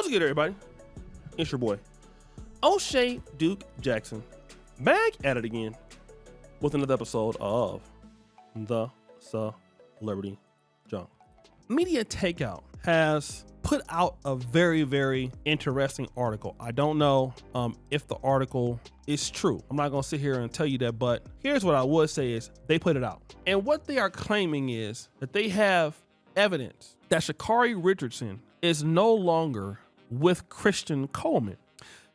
What's good, everybody? It's your boy, O'Shea Duke Jackson, back at it again with another episode of The Celebrity Junk. Media Takeout has put out a very, very interesting article. I don't know if the article is true. I'm not gonna sit here and tell you that, but here's what I would say is they put it out. And what they are claiming is that they have evidence that Shakari Richardson is no longer with Christian Coleman.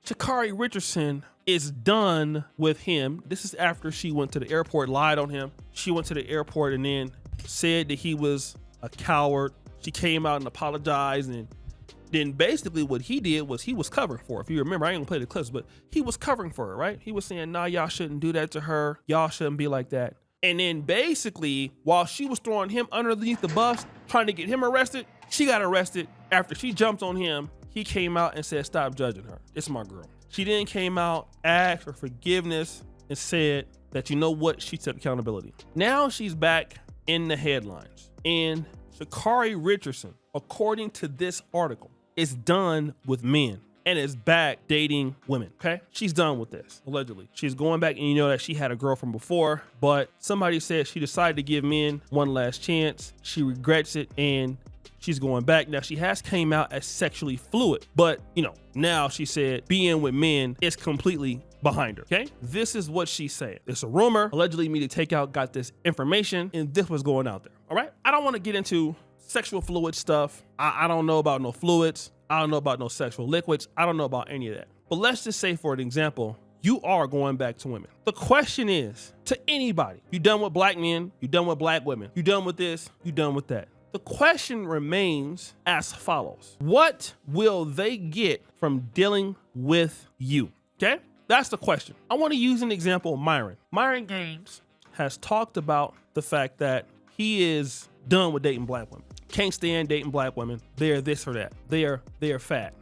Sha'Carri Richardson is done with him. This is after she went to the airport, lied on him. She went to the airport and then said that he was a coward. She came out and apologized, and then basically what he did was he was covering for her. If you remember, I ain't gonna play the clips, but he was covering for her, right? He was saying, nah, y'all shouldn't do that to her. Y'all shouldn't be like that. And then basically, while she was throwing him underneath the bus, trying to get him arrested, she got arrested. After she jumped on him, he came out and said, stop judging her. It's my girl. She then came out, asked for forgiveness, and said that, you know what, she took accountability. Now she's back in the headlines. And Sha'Carri Richardson, according to this article, is done with men and is back dating women, okay? She's done with this, allegedly. She's going back, and you know that she had a girlfriend before, but somebody said she decided to give men one last chance. She regrets it, and she's going back. Now, she has came out as sexually fluid, but, you know, now she said being with men is completely behind her, okay? This is what she's saying. It's a rumor. Allegedly, Media Takeout got this information, and this was going out there, all right? I don't want to get into sexual fluid stuff. I don't know about no fluids. I don't know about no sexual liquids. I don't know about any of that. But let's just say, for an example, you are going back to women. The question is, to anybody, you done with black men, you done with black women, you done with this, you done with that. The question remains as follows. What will they get from dealing with you? Okay? That's the question. I want to use an example of Myron. Myron Gaines has talked about the fact that he is done with dating black women. Can't stand dating black women. They're this or that. They're fat.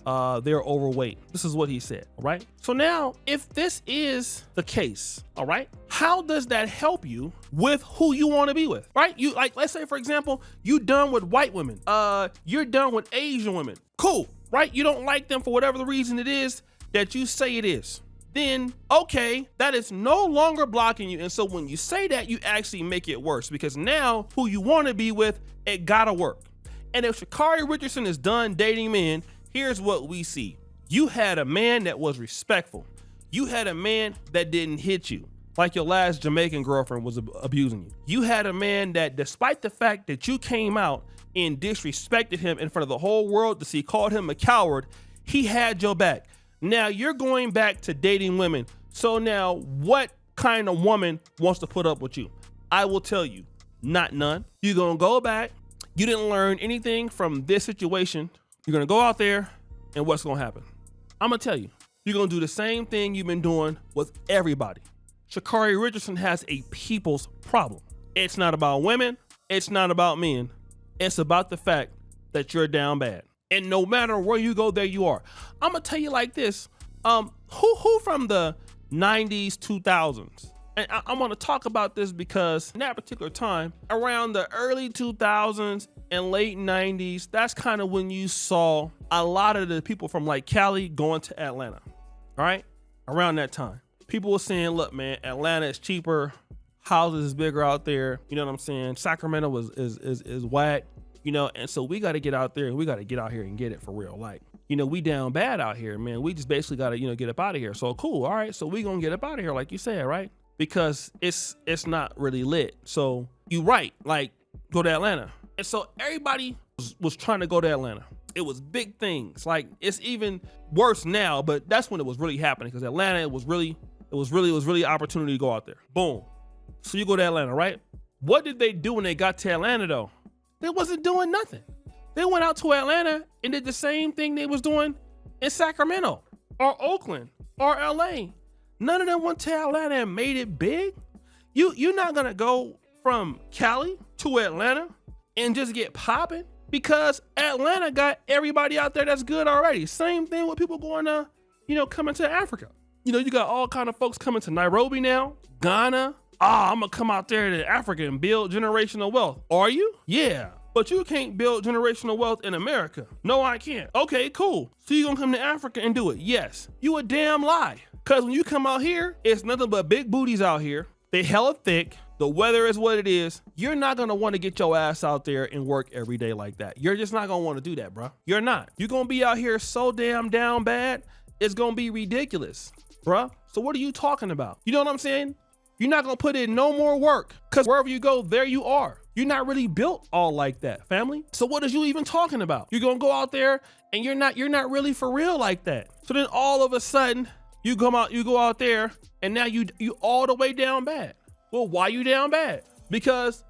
They're overweight. This is what he said, all right? So now, if this is the case, all right, how does that help you with who you want to be with, right? You, like, let's say, for example, you done with white women. You're done with Asian women. Cool, right? You don't like them for whatever the reason it is that you say it is. Then, okay, that is no longer blocking you. And so when you say that, you actually make it worse, because now who you want to be with, it gotta work. And if Sha'Carri Richardson is done dating men, here's what we see. You had a man that was respectful. You had a man that didn't hit you like your last Jamaican girlfriend was abusing you. You had a man that, despite the fact that you came out and disrespected him in front of the whole world to see, called him a coward, he had your back. Now you're going back to dating women. So now what kind of woman wants to put up with you? I will tell you, not none. You're gonna go back. You didn't learn anything from this situation. You're gonna go out there, and what's gonna happen? I'm gonna tell you, you're gonna do the same thing you've been doing with everybody. Sha'Carri Richardson has a people's problem. It's not about women. It's not about men. It's about the fact that you're down bad. And no matter where you go, there you are. I'm gonna tell you like this. Who from the 90s, 2000s? And I'm gonna talk about this because in that particular time, around the early 2000s and late 90s, that's kind of when you saw a lot of the people from like Cali going to Atlanta, all right? Around that time. People were saying, look, man, Atlanta is cheaper, houses is bigger out there, you know what I'm saying? Sacramento is whack. You know, and so we got to get out there and we got to get out here and get it for real. Like, you know, we down bad out here, man. We just basically got to, you know, get up out of here. So cool. All right. So we going to get up out of here, like you said, right? Because it's not really lit. So you right, like, go to Atlanta. And so everybody was trying to go to Atlanta. It was big things. Like, it's even worse now, but that's when it was really happening, because Atlanta, it was really opportunity to go out there. Boom. So you go to Atlanta, right? What did they do when they got to Atlanta though? They wasn't doing nothing. They went out to Atlanta and did the same thing they was doing in Sacramento or Oakland or LA. None of them went to Atlanta and made it big. You're not gonna go from Cali to Atlanta and just get popping, because Atlanta got everybody out there that's good already. Same thing with people going to, you know, coming to Africa. You know, you got all kind of folks coming to Nairobi now, Ghana. I'm gonna come out there to Africa and build generational wealth. Are you? Yeah. but you can't build generational wealth in America. No, I can't. Okay, cool. So you gonna come to Africa and do it? Yes. You a damn lie. Cause when you come out here, it's nothing but big booties out here. They hella thick. The weather is what it is. You're not gonna want to get your ass out there and work every day like that. You're just not gonna want to do that, bro. You're not. You're gonna be out here so damn down bad, it's gonna be ridiculous, bruh. So what are you talking about? You know what I'm saying? You're not gonna put in no more work, cause wherever you go, there you are. You're not really built all like that, family. So what is you even talking about? You're gonna go out there and you're not really for real like that. So then all of a sudden, you go out there and now you all the way down bad. Well, why you down bad? Because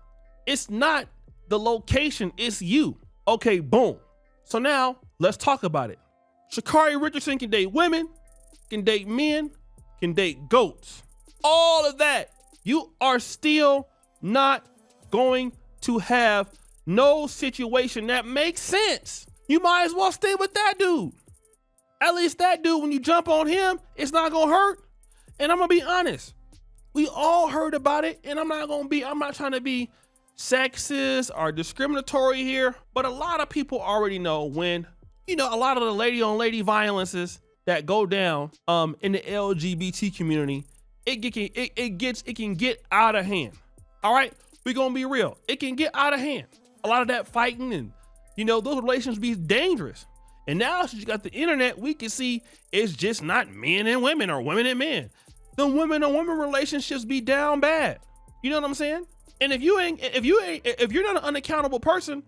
it's not the location, it's you. Okay, boom. So now let's talk about it. Sha'Carri Richardson can date women, can date men, can date goats. All of that. You are still not going to have no situation that makes sense. You might as well stay with that dude. At least that dude, when you jump on him, it's not gonna hurt. And I'm gonna be honest. We all heard about it, and I'm not trying to be sexist or discriminatory here, but a lot of people already know when, a lot of the lady on lady violences that go down in the LGBT community, it can get out of hand. All right, we're gonna be real. It can get out of hand. A lot of that fighting and those relations be dangerous. And now since you got the internet, we can see it's just not men and women or women and men. The women on women relationships be down bad. You know what I'm saying? And if you're not an unaccountable person,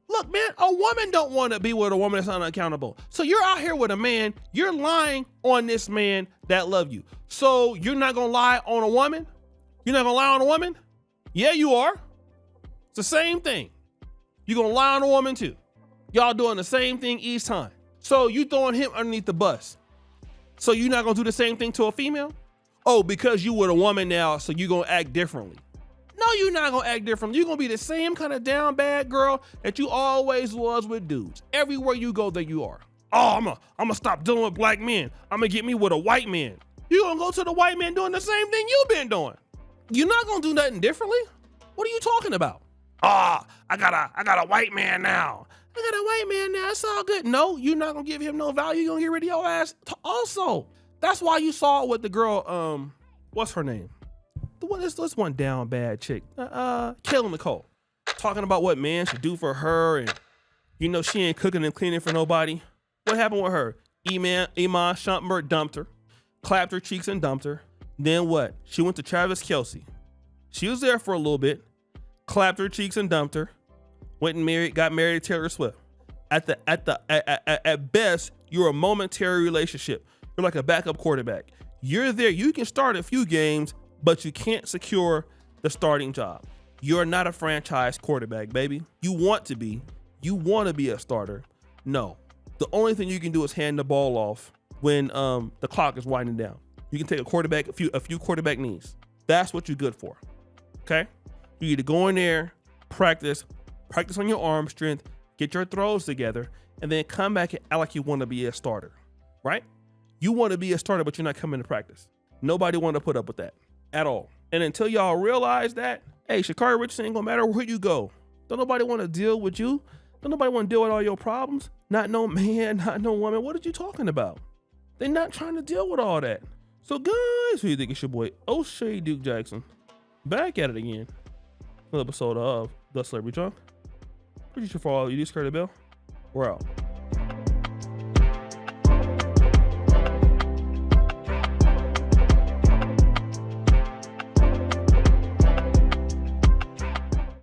look, man, a woman don't want to be with a woman that's unaccountable. So you're out here with a man, you're lying on this man that love you. So you're not gonna lie on a woman? You're not gonna lie on a woman? Yeah, you are. It's the same thing. You're gonna lie on a woman too. Y'all doing the same thing each time. So you throwing him underneath the bus. So you're not gonna do the same thing to a female? Oh, because you with a woman now, so you gonna act differently. No, you're not gonna act differently. You're gonna be the same kind of down bad girl that you always was with dudes. Everywhere you go, there you are. Oh, I'm gonna stop dealing with black men. I'm gonna get me with a white man. You gonna go to the white man doing the same thing you've been doing. You're not gonna do nothing differently? What are you talking about? I got a white man now. I got a white man now, it's all good. No, you're not gonna give him no value. You're gonna get rid of your ass also. That's why you saw it with the girl, what's her name? This one down bad chick, Kayla Nicole, talking about what man should do for her, and she ain't cooking and cleaning for nobody. What happened with her? Iman Shumpert dumped her, clapped her cheeks and dumped her. Then what? She went to Travis Kelce. She was there for a little bit, clapped her cheeks and dumped her, went and got married to Taylor Swift. At best, you're a momentary relationship. You're like a backup quarterback. You're there. You can start a few games, but you can't secure the starting job. You're not a franchise quarterback, baby. You want to be. You want to be a starter. No. The only thing you can do is hand the ball off when the clock is winding down. You can take a few quarterback knees. That's what you're good for. Okay? You need to go in there, practice on your arm strength, get your throws together, and then come back and act like you want to be a starter. Right? You want to be a starter, but you're not coming to practice. Nobody want to put up with that at all. And until y'all realize that, hey, Sha'Carri Richardson ain't gonna matter where you go. Don't nobody want to deal with you. Don't nobody want to deal with all your problems. Not no man, not no woman. What are you talking about? They're not trying to deal with all that. So guys, who you think? It's your boy O'Shea Duke Jackson. Back at it again. Another episode of The Celebrity Junk. Appreciate you for all you do, Scurry the Bell. We're out.